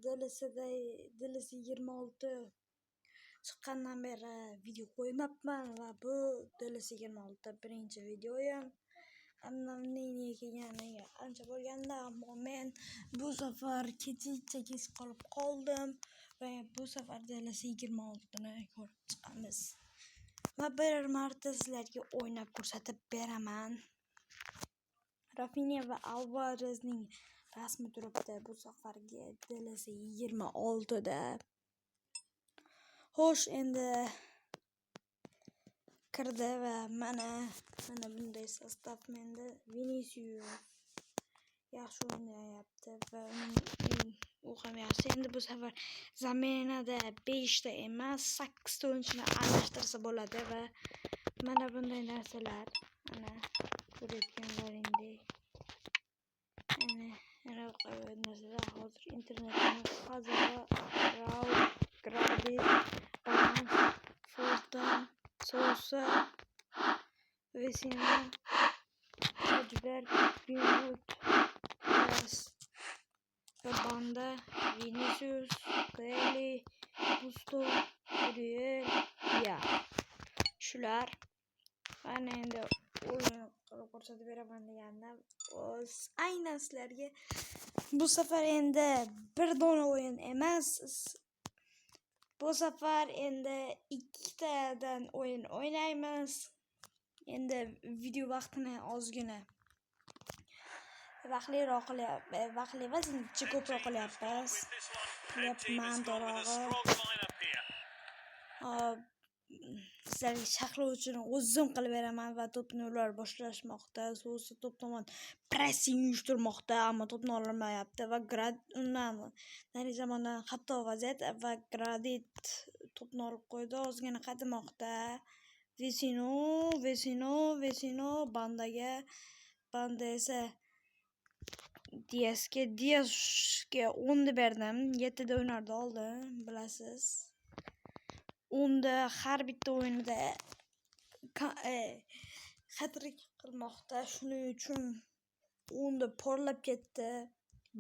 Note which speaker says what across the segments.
Speaker 1: DLC 26 chiqqandan beri video qo'ymabman va bu DLC 26 birinchi videoyim. Annemning kelganiga ancha bo'lganda, ammo men bu safar kech qolib qoldim va bu safar DLC 26 ni ko'rib chiqamiz. Va bir marta sizlarga o'ynab ko'rsatib beraman. Rafinha va Alvarezning rasmi turibdi bu safargi DLC 26 da. Xo'sh, endi kirdi va mana bunday sostav menda. Vinicius yaxshi o'ynayapti va u ham yaxshi. Endi bu safar zaminada 5 ta emas, 8 ta o'yinchini almashtirsa bo'ladi va mana bunday narsalar. Mana ko'rayotganlaringdek. Yana narsalar hozir internetni Gradit, Fulton, Sousa, Vecino, Hojberg, Greenwood, Banda, Vinicius, Kelly, Busto, Uriel, ya. Shular. Mana endi o'yin qilib ko'rsatib beraman deganda, aynan sizlarga bu safar endi bir dona o'yin emas. Bu safar endi 2 tadan o'yin o'ynaymiz. Endi video vaqtini ozgina vaqtliroq ko'proq qilyapman to'g'ri. Sizlarga shahlo uchun o'zim qilib beraman va to'pni ular boshlashmoqda. So'zi to'p tomon pressing uyushtirmoqda, ammo to'pni olmayapti va undan zamondan xato vaziyat va Gradit to'pni olib qo'ydi. Ozgina qaytmoqda. Vecino Bandaga, Banda esa Diasga 10 berdim. 7 da o'ynardi oldin, bilasiz. Unda har bitta o'yinida hat-trick qilmoqda. Shuning uchun unda porlab ketdi.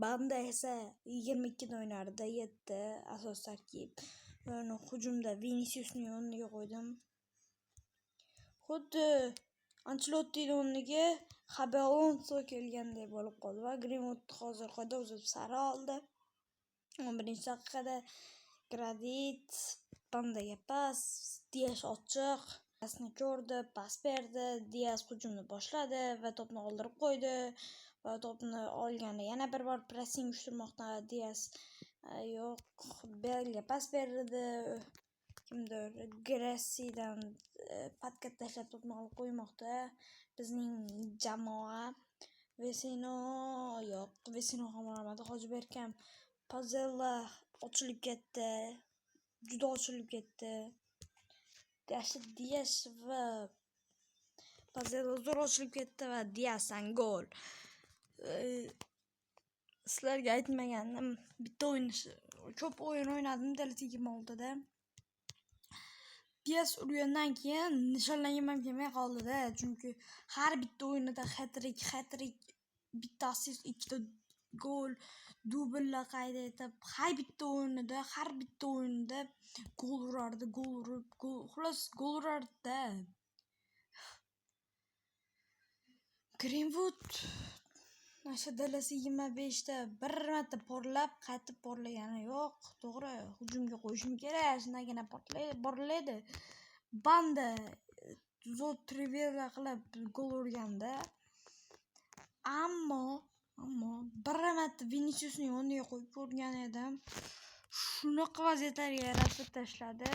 Speaker 1: Banda esa 22 da o'ynardi, 7 asos tarkib. Uni hujumda Viniciusning o'rniga qo'ydim. Xuddi Ancelottining o'rniga Xabi Alonso kelgandek bo'lib qoldi va Greenwood hozir qo'ydi, o'zi sari oldi. 11-daqiqada Gradit Bandaga pas, Dias ochiq, pasni ko'rdi, pas berdi, Dias hujumni boshladi va to'pni oldirib qo'ydi va to'pni olganda yana bir bor pressing uyushtirmoqda. Dias yo'q, Belga pas berdi. Kimdir Grassidan patkat tashlab to'pni olib qo'ymoqda bizning jamoa. Vecino ham olmadi. Hojberg ham Pazella ochilib ketdi. Juda ochilib ketdi. Dias va Pazella zo'r ochilib ketdi va Diasdan gol. Sizlarga aytmagandim, bitta ko'p o'yin o'ynadim DLC 26 da. Dias urgandan keyin nishonlangim kelmay qoldi-da, chunki har bitta o'yinida hat-trick, bitta assist, 2 ta gol, dubllar qayd etib, har bitta o'yinida gol urardi, gol urardi-da. Greenwood nasha DLC 25 da bir marta qaytib porlagani yo'q. To'g'ri, hujumga qo'yishim kerak, shundagina porlaydi. Banda zo'r trivela qilib gol urganda. Ammo bir marta Viniciusning o'rniga qo'yib ko'rgan edim. Shunaqa vaziyatlar yaratib tashladi.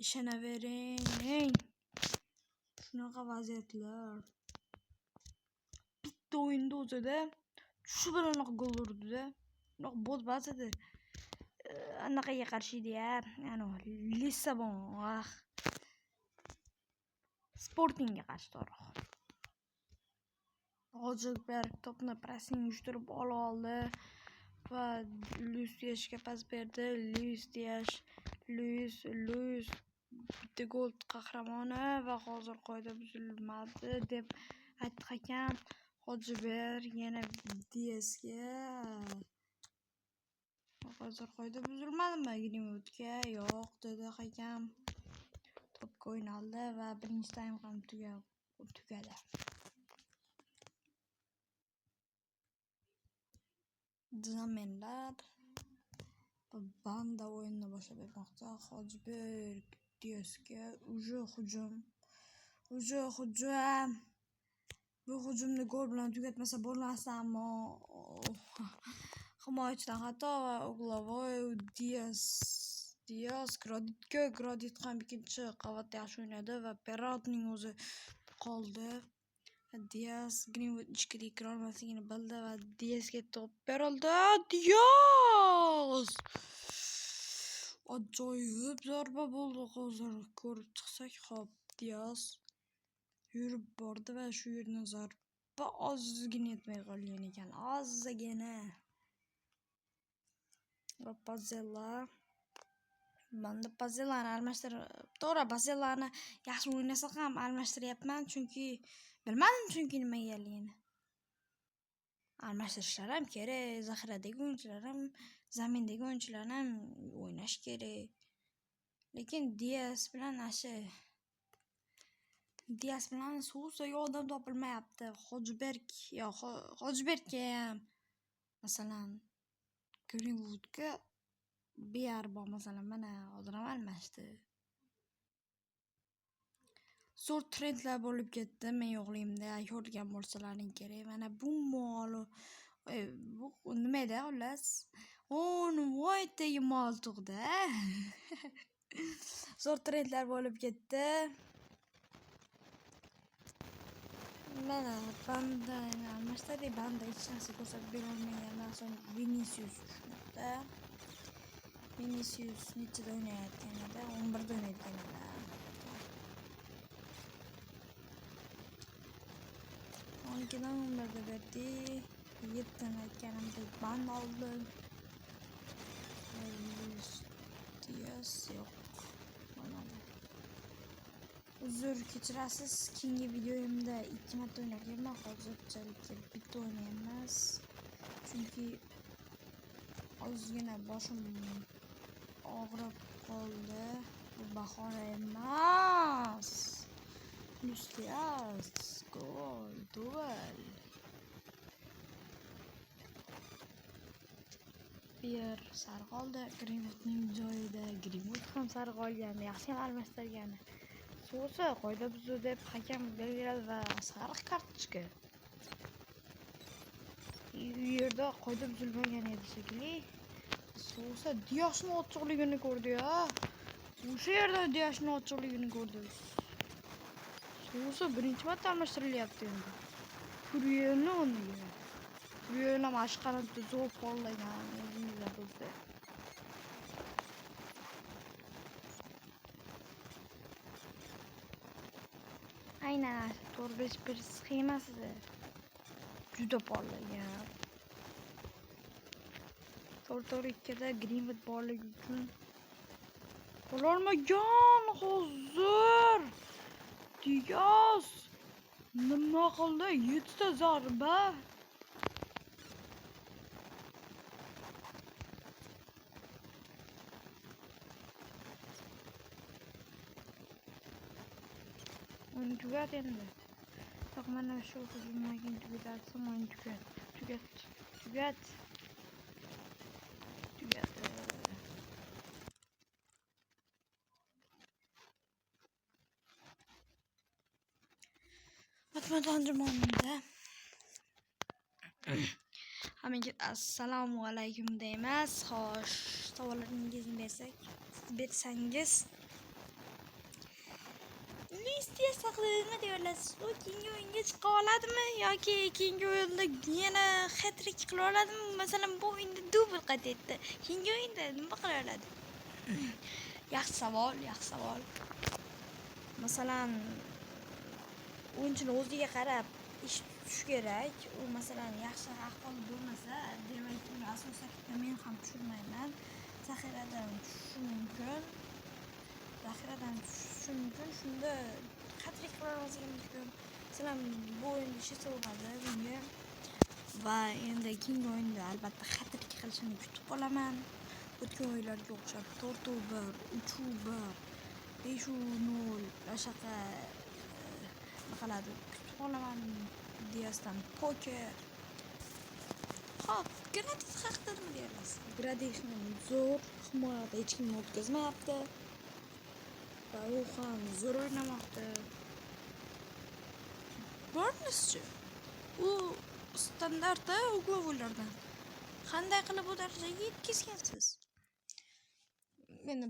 Speaker 1: Ishonavering. Shunaqa vaziyatlar. Bitta o'yinda o'zida shu bilan gol urdi-da. Unaqa bo'lmasdi. Anaqaga qarshi edi-ya, Lissabon, Sportingga qarshi to'g'ri. Hojberg to'pni pressing uyushtirib oldi va Luis Diasga pas berdi. Luis bitta gol qahramoni va hozir qoida buzilmadi deb aytdi hakam. Hojiber yana DSga. Hozir qoida buzilmadimi Greenwoodga? Yo'q dedi hakam. To'pga o'ynaldi va birinchi taym ham tugadi. Zamenlar banda o'yinni boshlab bermoqda. Hojiberg DSga hujum. Bu hujumni gol bilan tugatmasa bo'lmasdi, ammo himoyachidan xato va Uglovoy Dias Gradit ham ikkinchi qavatda yaxshi o'ynadi va Perotning o'zi qoldi. Dias Greenwood ichkariga kira olmasligini bildi va Diasga to'p berildi. Dias! Ajoyib zarba bo'ldi. Hozir ko'rib chiqsak, xo'p, Dias yurib bordi va shu yerdan zarba ozgina yetmay qolgan ekan. Ozgina. Va Pazellani almashtirib, to'g'ri, Pazellani yaxshi o'ynasa ham almashtiryapman, chunki bilmadim nima ekanligini. Almashtirishlar ham kerak, zaxiradagi o'yinchilar ham, zamindagi o'yinchilar ham o'ynash kerak. Lekin Dias bilan Sousaga odam topilmayapti. Hojibergga ham masalan Greenwoodga bor masalan, mana hozir ham almashdi. Zo'r trendlar bo'lib ketdi. Men yo'qligimda ko'rgan bo'lsalaring kerak. Mana bu mol bu nima edi xullas? Voytdagi mol tug'di. Zo'r trendlar bo'lib ketdi. Mana banda almashtirdik. Banda hech narsa ko'rsatib bera olmagandan so'ng Vinicius tushmoqda. Vinicius nechida o'ynayotgan edi? 11da o'ynayotgan edi. Onkidan 11da berdi. 7dan aytganimdek band oldi. Dias yo'q. Uzr kechirasiz, keyingi videoyimda 2 marta o'ynaganman, hozirchalik bitta o'ynaymiz. Chunki ozgina boshim og'rib qoldi. Bu bahona emas. Lucias gol, duel. Bir sari qoldi. Greenwoodning joyida. Greenwood ham sari qolgandi. Yaxshi ham almashtirgani. Sousa qoida buzdi deb hakam belgiladi va sariq kartochka. U yerda qoida buzilmagan edi shekilli. Sousa Diasning ochiqligini ko'rdi-ya. O'sha yerda Diasning ochiqligini ko'rdi. Sousa birinchi marta almashtirilyapti endi. Puriyelni o'rniga. Puriyel ham ashqaratda zo'r porlagan, o'zingizda bilsa. Aynan 4-5-1 sxemasida juda porlagan. 4-4-2da Greenwood borligi uchun bo'lolmagan hozir. Dias nima qildi? 7 ta zarba. O'yin tugat endi. Yo'q, mana shu hujumdan tugatsam o'yin tugat. Matbuot anjumanida hammaga assalomu alaykum deymiz. Xo'sh, savollaringizni bersangiz Luis haqida nima deyolasiz? U keyingi o'yinga chiqa oladimi yoki keyingi o'yinda yana hat-trick qila oladimi? Masalan, bu o'yinda dubl qayd etdi. Keyingi o'yinda nima qila oladi? Yaxshi savol. Masalan, o'yinchini o'ziga qarab ish tutish kerak. U masalan yaxshi ahvolda bo'lmasa, demak, uni asosan men ham tushirmayman. Zaxiradan tushishi mumkin. Shunda hat-trick qila olmasligi mumkin. Sizlar bu o'yinni ishlatsa bo'ladi bunga. Va endi keyingi o'yinda albatta hat-trick qilishini kutib qolaman. O'tgan o'yinlarga o'xshab 4-1, 3-1, 5-0 o'shaqa qiladi kutib qolaman. Diasdan poker. Hop, Gradit haqida nima deyapsiz? Gradit zo'r, himoyada hech kim o'tkazmayapti. Va u ham zo'r o'ynamoqda. Borneschi. U standartda uglovo'lardan qanday qilib bu darajaga yetkazgansiz? Meni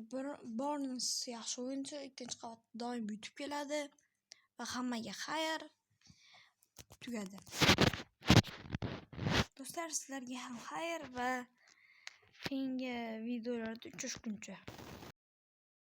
Speaker 1: Bornes yaxshi o'yinchi, ikkinchi qavat doim yutib keladi va hammaga xayr. Tugadi. Do'stlar, sizlarga ham xayr va keyingi videolarda uchrashguncha